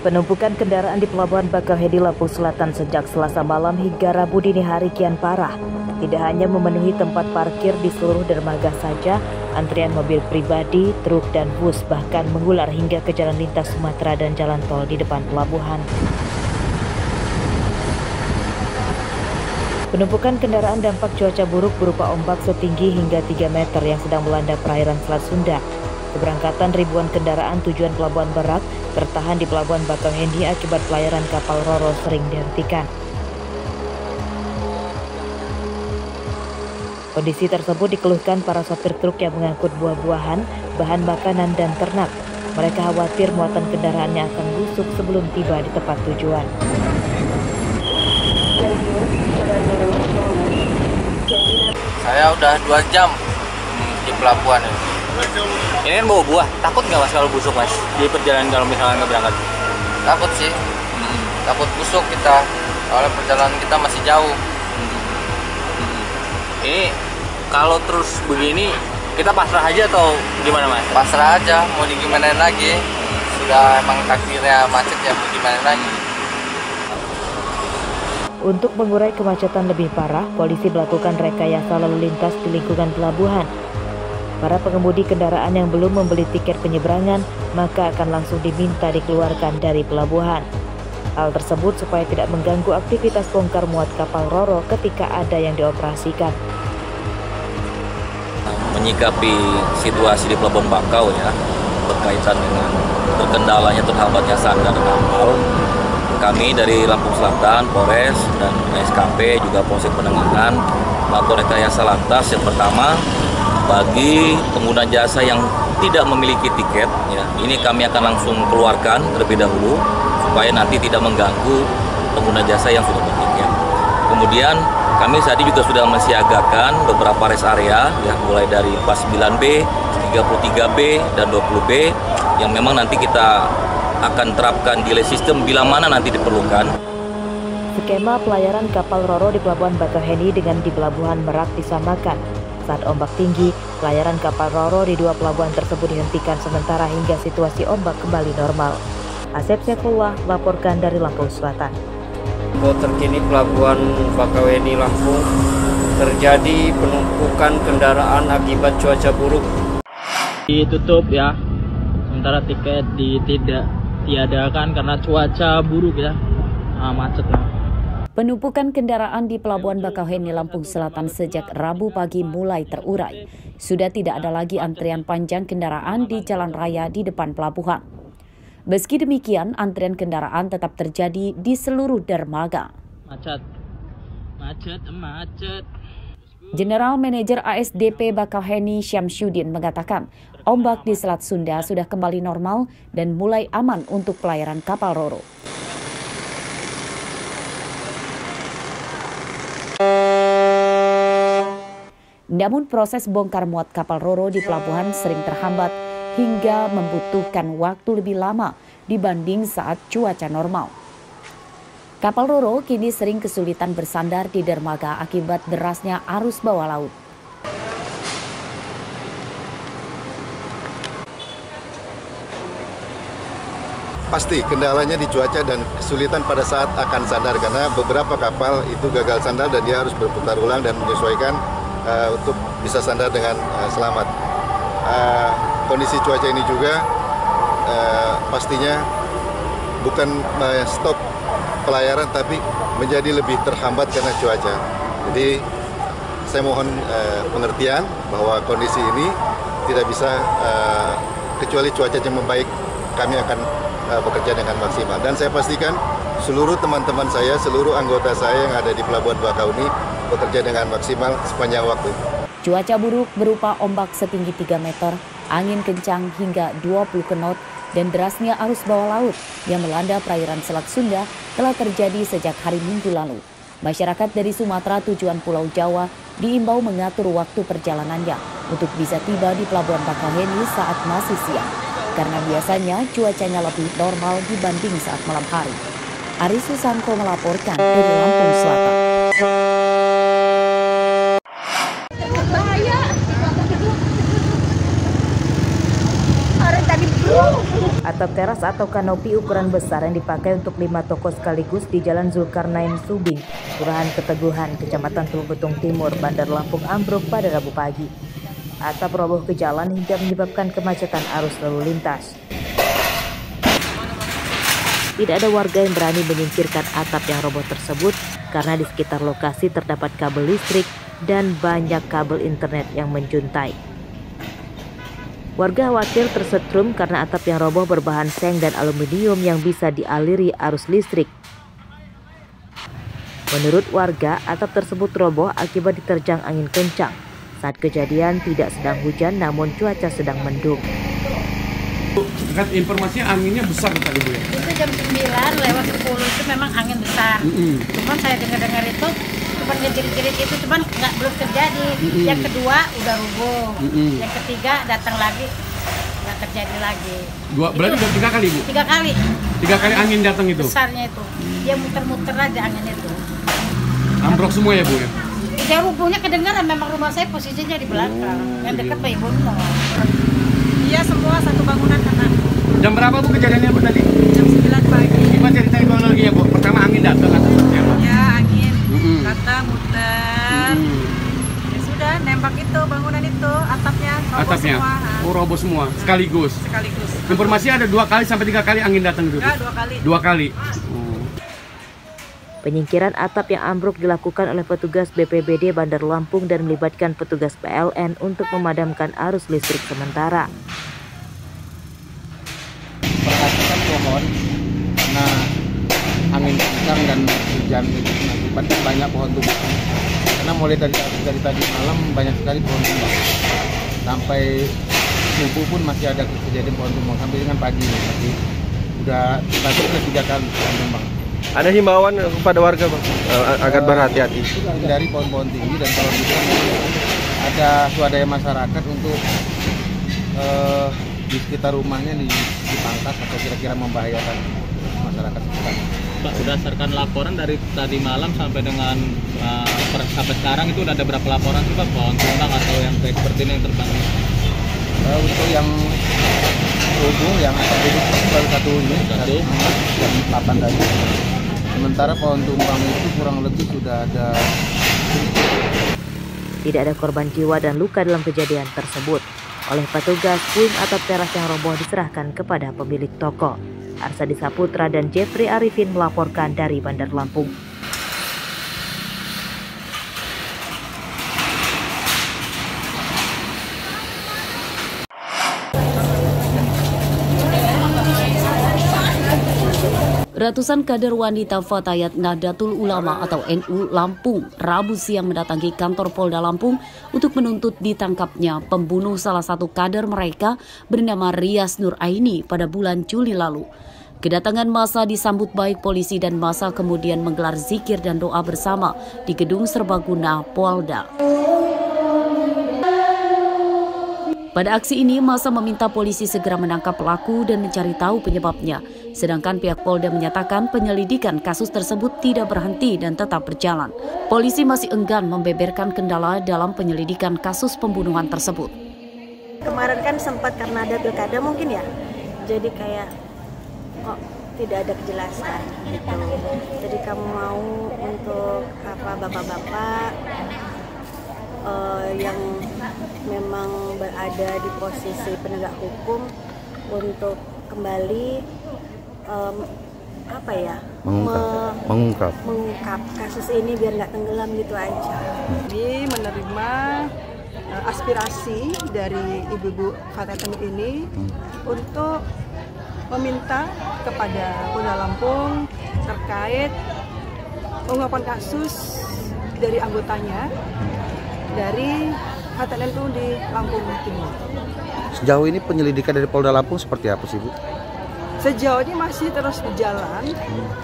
Penumpukan kendaraan di Pelabuhan Bakauheni Lampung Selatan sejak Selasa malam hingga Rabu dini hari kian parah. Tidak hanya memenuhi tempat parkir di seluruh dermaga saja, antrian mobil pribadi, truk, dan bus bahkan mengular hingga ke jalan lintas Sumatera dan jalan tol di depan pelabuhan. Penumpukan kendaraan dampak cuaca buruk berupa ombak setinggi hingga 3 meter yang sedang melanda perairan Selat Sunda. Keberangkatan ribuan kendaraan tujuan Pelabuhan Merak tertahan di Pelabuhan Bakauheni akibat pelayaran kapal Roro sering dihentikan. Kondisi tersebut dikeluhkan para sopir truk yang mengangkut buah-buahan, bahan makanan, dan ternak. Mereka khawatir muatan kendaraannya akan busuk sebelum tiba di tempat tujuan. Saya udah 2 jam di pelabuhan ini. Ini kan bawa buah, takut nggak mas kalau busuk mas di perjalanan kalau misalnya nggak berangkat? Takut sih, takut busuk kita, soalnya perjalanan kita masih jauh. Ini kalau terus begini kita pasrah aja atau gimana mas? Pasrah aja, mau digimanain lagi. Sudah emang takdirnya macet ya, mau gimana lagi. Untuk mengurai kemacetan lebih parah, polisi melakukan rekayasa lalu lintas di lingkungan pelabuhan. Para pengemudi kendaraan yang belum membeli tiket penyeberangan maka akan langsung diminta dikeluarkan dari pelabuhan. Hal tersebut supaya tidak mengganggu aktivitas bongkar muat kapal Roro ketika ada yang dioperasikan. Menyikapi situasi di Pelabuhan Bakau ya, berkaitan dengan terkendalanya terhambatnya sandar kapal, kami dari Lampung Selatan, Polres, dan SKP juga Polsek Penanganan melakukan rekayasa lantas. Yang pertama, bagi pengguna jasa yang tidak memiliki tiket, ya, ini kami akan langsung keluarkan terlebih dahulu supaya nanti tidak mengganggu pengguna jasa yang sudah bertiket. Kemudian kami saat ini juga sudah mensiagakan beberapa rest area, ya, mulai dari 49B, 33B, dan 20B yang memang nanti kita akan terapkan delay system bila mana nanti diperlukan. Skema pelayaran kapal Roro di Pelabuhan Bakauheni dengan di Pelabuhan Merak disamakan. Saat ombak tinggi, pelayaran kapal Roro di 2 pelabuhan tersebut dihentikan sementara hingga situasi ombak kembali normal. Asep Saifullah laporkan dari Lampung Selatan. Terkini Pelabuhan Bakauheni Lampung terjadi penumpukan kendaraan akibat cuaca buruk. Ditutup ya, sementara tiket tidak diadakan karena cuaca buruk ya, macet lah. Penumpukan kendaraan di Pelabuhan Bakauheni Lampung Selatan sejak Rabu pagi mulai terurai. Sudah tidak ada lagi antrian panjang kendaraan di jalan raya di depan pelabuhan. Meski demikian, antrian kendaraan tetap terjadi di seluruh dermaga. Macet. General Manager ASDP Bakauheni Syamsuddin mengatakan, ombak di Selat Sunda sudah kembali normal dan mulai aman untuk pelayaran kapal Roro. Namun proses bongkar muat kapal Roro di pelabuhan sering terhambat hingga membutuhkan waktu lebih lama dibanding saat cuaca normal. Kapal Roro kini sering kesulitan bersandar di dermaga akibat derasnya arus bawah laut. Pasti kendalanya di cuaca dan kesulitan pada saat akan sandar karena beberapa kapal itu gagal sandar dan dia harus berputar ulang dan menyesuaikan untuk bisa sandar dengan selamat. Kondisi cuaca ini juga pastinya bukan stop pelayaran tapi menjadi lebih terhambat karena cuaca. Jadi saya mohon pengertian bahwa kondisi ini tidak bisa kecuali cuacanya membaik, kami akan bekerja dengan maksimal. Dan saya pastikan seluruh teman-teman saya, seluruh anggota saya yang ada di Pelabuhan Bakauheni bekerja dengan maksimal sepanjang waktu. Cuaca buruk berupa ombak setinggi 3 meter, angin kencang hingga 20 knot, dan derasnya arus bawah laut yang melanda perairan Selat Sunda telah terjadi sejak hari Minggu lalu. Masyarakat dari Sumatera tujuan Pulau Jawa diimbau mengatur waktu perjalanannya untuk bisa tiba di Pelabuhan Bakauheni saat masih siang, karena biasanya cuacanya lebih normal dibanding saat malam hari. Aris Susanto melaporkan dari Lampung Selatan. Bahaya. Orang tadi Atap teras atau kanopi ukuran besar yang dipakai untuk 5 toko sekaligus di Jalan Zulkarnain Subing, Kelurahan Keteguhan, Kecamatan Teluk Betung Timur, Bandar Lampung ambruk pada Rabu pagi. Atap roboh ke jalan hingga menyebabkan kemacetan arus lalu lintas. Tidak ada warga yang berani menyingkirkan atap yang roboh tersebut karena di sekitar lokasi terdapat kabel listrik dan banyak kabel internet yang menjuntai. Warga khawatir tersetrum karena atap yang roboh berbahan seng dan aluminium yang bisa dialiri arus listrik. Menurut warga, atap tersebut roboh akibat diterjang angin kencang. Saat kejadian tidak sedang hujan namun cuaca sedang mendung. Dekat informasinya anginnya besar tadi Bu ya? Itu jam 9 lewat 10 itu memang angin besar. Cuman saya dengar itu cuman ngejerit-jerit itu cuman belum terjadi. Yang kedua udah rubuh. Yang ketiga datang lagi nggak terjadi lagi. Berarti udah 3 kali Bu? 3 kali. 3 kali angin datang itu? Besarnya itu. Dia muter-muter aja angin itu. Ambrok semua ya Bu ya? Ya rubuhnya kedengaran, memang rumah saya posisinya di belakang. Yang dekat Pak Ibu. Iya semua satu bangunan kena. Jam berapa Bu kejadiannya Bu tadi? Jam 9 pagi. Gimana ceritain kronologi ya Bu? Pertama angin datang atau seperti apa? Ya angin, kata muter. Ya sudah nembak itu bangunan itu, atapnya roboh semua. Oh roboh semua, sekaligus? Sekaligus. Informasi ada 2 kali sampai 3 kali angin datang itu? Enggak, 2 kali. 2 kali? Penyingkiran atap yang ambruk dilakukan oleh petugas BPBD Bandar Lampung dan melibatkan petugas PLN untuk memadamkan arus listrik sementara. Perhatikan pohon karena angin kencang dan hujan itu mengakibatkan banyak pohon tumbang. Karena mulai dari tadi malam banyak sekali pohon tumbang. Sampai subuh pun masih ada kejadian pohon tumbang sampai dengan pagi masih udah 3 kali pohon tumbang. Ada himbauan kepada warga Bang agar berhati-hati. Dari pohon-pohon tinggi dan kalau bisa ada swadaya masyarakat untuk di sekitar rumahnya dipangkas atau kira-kira membahayakan masyarakat sekitar. Pak, berdasarkan laporan dari tadi malam sampai dengan sampai sekarang itu udah ada berapa laporan sih Pak pohon tumbang atau yang kayak seperti ini yang terbang? Untuk yang rubuh yang baru 1 unit jam 8 tadi. Sementara pohon tumbang itu kurang lebih sudah ada. Tidak ada korban jiwa dan luka dalam kejadian tersebut. Oleh petugas, puing atap teras yang roboh diserahkan kepada pemilik toko. Arsadi Saputra dan Jeffrey Arifin melaporkan dari Bandar Lampung. Ratusan kader wanita Fatayat Nahdlatul Ulama atau NU Lampung Rabu siang mendatangi kantor Polda Lampung untuk menuntut ditangkapnya pembunuh salah satu kader mereka bernama Rias Nur Aini pada bulan Juli lalu. Kedatangan massa disambut baik polisi dan massa kemudian menggelar zikir dan doa bersama di Gedung Serbaguna Polda. Pada aksi ini, massa meminta polisi segera menangkap pelaku dan mencari tahu penyebabnya. Sedangkan pihak Polda menyatakan penyelidikan kasus tersebut tidak berhenti dan tetap berjalan. Polisi masih enggan membeberkan kendala dalam penyelidikan kasus pembunuhan tersebut. Kemarin kan sempat karena ada pilkada mungkin ya, jadi kayak kok tidak ada kejelasan gitu. Jadi kamu mau untuk bapak-bapak yang memang berada di posisi penegak hukum untuk kembali mengungkap kasus ini biar nggak tenggelam gitu aja. Jadi menerima aspirasi dari ibu-ibu Fatayat ini untuk meminta kepada Polda Lampung terkait pengungkapan kasus dari anggotanya dari Fatayat NU di Lampung Timur. Sejauh ini penyelidikan dari Polda Lampung seperti apa sih Bu? Sejauh ini masih terus berjalan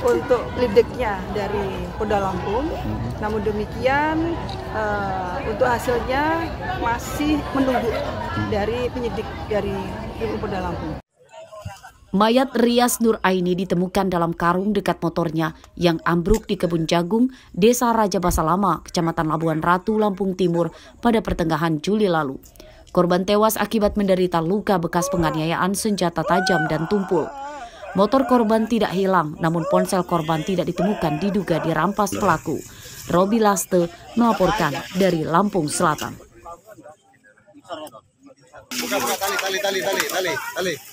untuk lidiknya dari Polda Lampung. Namun demikian untuk hasilnya masih menunggu dari penyidik dari Polda Lampung. Mayat Rias Nur Aini ditemukan dalam karung dekat motornya yang ambruk di kebun jagung Desa Raja Basa Lama, Kecamatan Labuan Ratu, Lampung Timur pada pertengahan Juli lalu. Korban tewas akibat menderita luka bekas penganiayaan senjata tajam dan tumpul. Motor korban tidak hilang, namun ponsel korban tidak ditemukan diduga dirampas pelaku. Robi Laste melaporkan dari Lampung Selatan. Buka tali.